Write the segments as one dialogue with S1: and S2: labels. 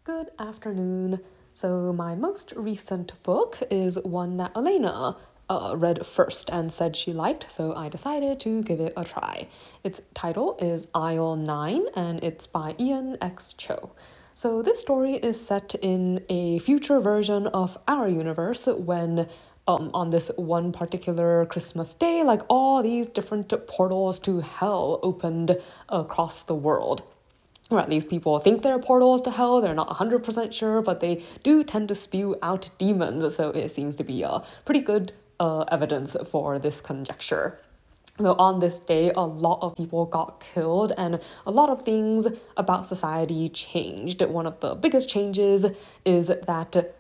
S1: Good afternoon. So, my most recent book is one that Elena read first and said she liked, so I decided to give it a try. Its title is Aisle 9 and it's by Ian X. Cho. So, this story is set in a future version of our universe when on this one particular Christmas day, like all these different portals to hell opened across the world, or at least people think they're portals to hell. They're not 100% sure, but they do tend to spew out demons, so it seems to be pretty good evidence for this conjecture. So on this day, a lot of people got killed and a lot of things about society changed. One of the biggest changes is that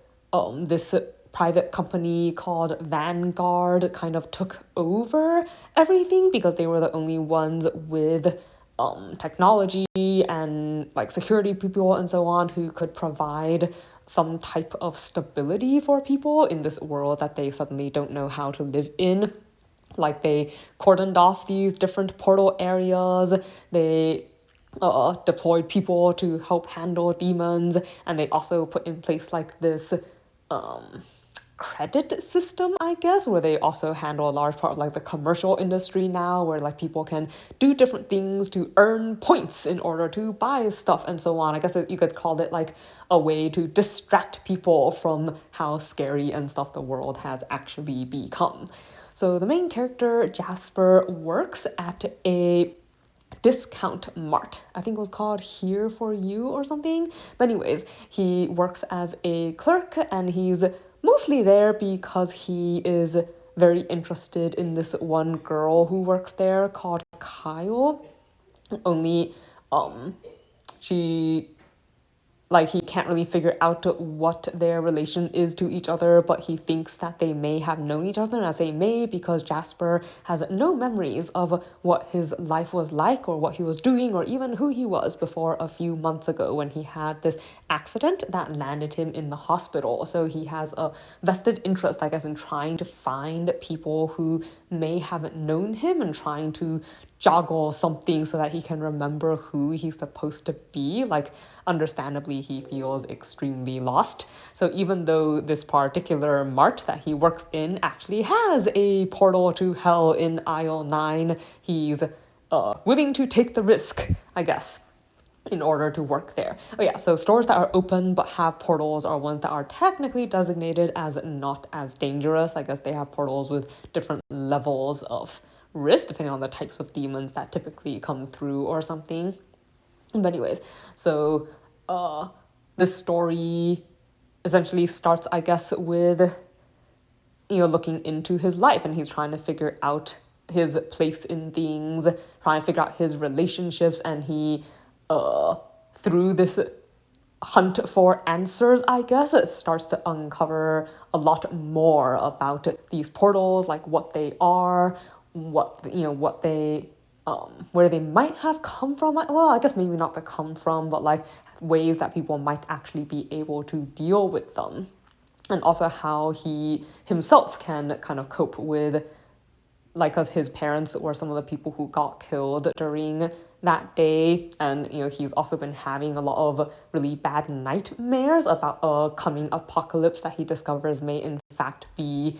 S1: this private company called Vanguard kind of took over everything because they were the only ones with technology and like security people and so on who could provide some type of stability for people in this world that they suddenly don't know how to live in. Like they cordoned off these different portal areas, they deployed people to help handle demons, and they also put in place like this um, credit system, I guess, where they also handle a large part of like the commercial industry now, where like people can do different things to earn points in order to buy stuff and so on. I guess you could call it like a way to distract people from how scary and stuff the world has actually become. So the main character, Jasper, works at a discount mart. I think it was called Here for You or something. But anyways, he works as a clerk and he's mostly there because he is very interested in this one girl who works there called Kyle. Only she like he can't really figure out what their relation is to each other, but he thinks that they may have known each other. And I say may because Jasper has no memories of what his life was like or what he was doing or even who he was before a few months ago when he had this accident that landed him in the hospital. So he has a vested interest, I guess, in trying to find people who may have known him and trying to joggle something so that he can remember who he's supposed to be. Like, understandably, he feels extremely lost. So even though this particular mart that he works in actually has a portal to hell in aisle 9, he's willing to take the risk, I guess, in order to work there. Oh yeah, so stores that are open but have portals are ones that are technically designated as not as dangerous. I guess they have portals with different levels of risk depending on the types of demons that typically come through or something. But anyways, so this story essentially starts, I guess, with looking into his life, and he's trying to figure out his place in things, trying to figure out his relationships, and he through this hunt for answers, I guess, it starts to uncover a lot more about these portals, like what they are, what they where they might have come from. Well, I guess maybe not the come from, but like ways that people might actually be able to deal with them, and also how he himself can kind of cope with, like, because his parents were some of the people who got killed during that day, and he's also been having a lot of really bad nightmares about a coming apocalypse that he discovers may in fact be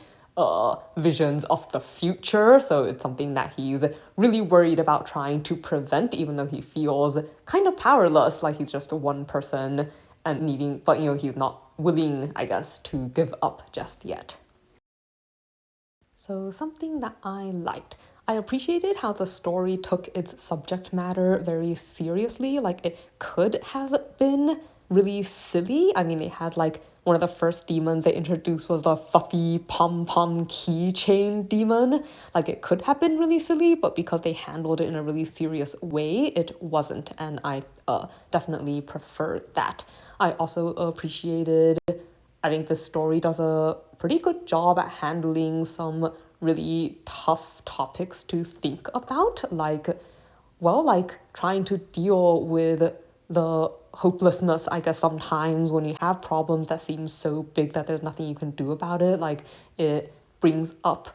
S1: visions of the future. So it's something that he's really worried about trying to prevent, even though he feels kind of powerless, like he's just one person and needing, but he's not willing, I guess, to give up just yet. So something that I liked. I appreciated how the story took its subject matter very seriously. Like it could have been really silly. I mean, they had like one of the first demons they introduced was the fluffy pom-pom keychain demon. Like it could have been really silly, but because they handled it in a really serious way, it wasn't. And I definitely preferred that. I also appreciated, I think the story does a pretty good job at handling some really tough topics to think about, like trying to deal with the hopelessness, I guess, sometimes when you have problems that seem so big that there's nothing you can do about it. Like it brings up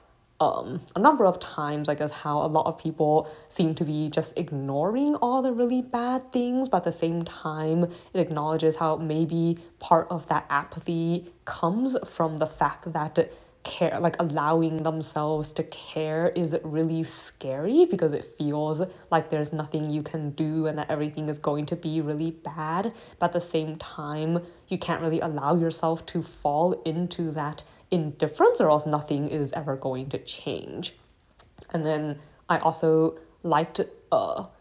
S1: a number of times, I guess, how a lot of people seem to be just ignoring all the really bad things, but at the same time, it acknowledges how maybe part of that apathy comes from the fact that care, like allowing themselves to care, is really scary because it feels like there's nothing you can do and that everything is going to be really bad. But at the same time, you can't really allow yourself to fall into that indifference, or else nothing is ever going to change. And then I also liked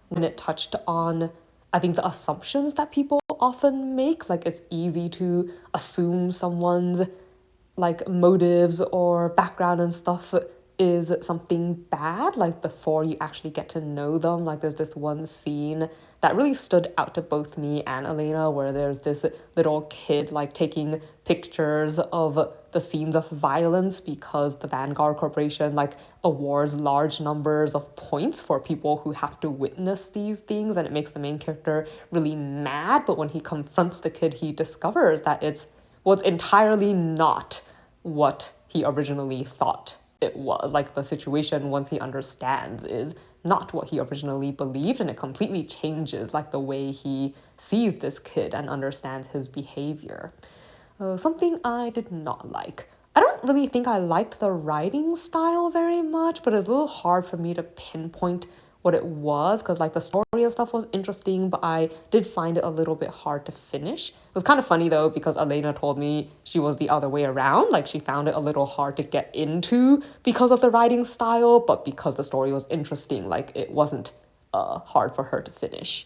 S1: when it touched on, I think, the assumptions that people often make. Like, it's easy to assume someone's like motives or background and stuff is something bad, like before you actually get to know them. Like, there's this one scene that really stood out to both me and Elena, where there's this little kid like taking pictures of the scenes of violence because the Vanguard Corporation like awards large numbers of points for people who have to witness these things, and it makes the main character really mad. But when he confronts the kid, he discovers that it's was entirely not what he originally thought it was. Like, the situation, once he understands, is not what he originally believed, and it completely changes like the way he sees this kid and understands his behavior. Something I did not like. I don't really think I liked the writing style very much, but it's a little hard for me to pinpoint what it was, because like the story and stuff was interesting, but I did find it a little bit hard to finish. It was kind of funny though, because Elena told me she was the other way around. Like, she found it a little hard to get into because of the writing style, but because the story was interesting, like it wasn't hard for her to finish.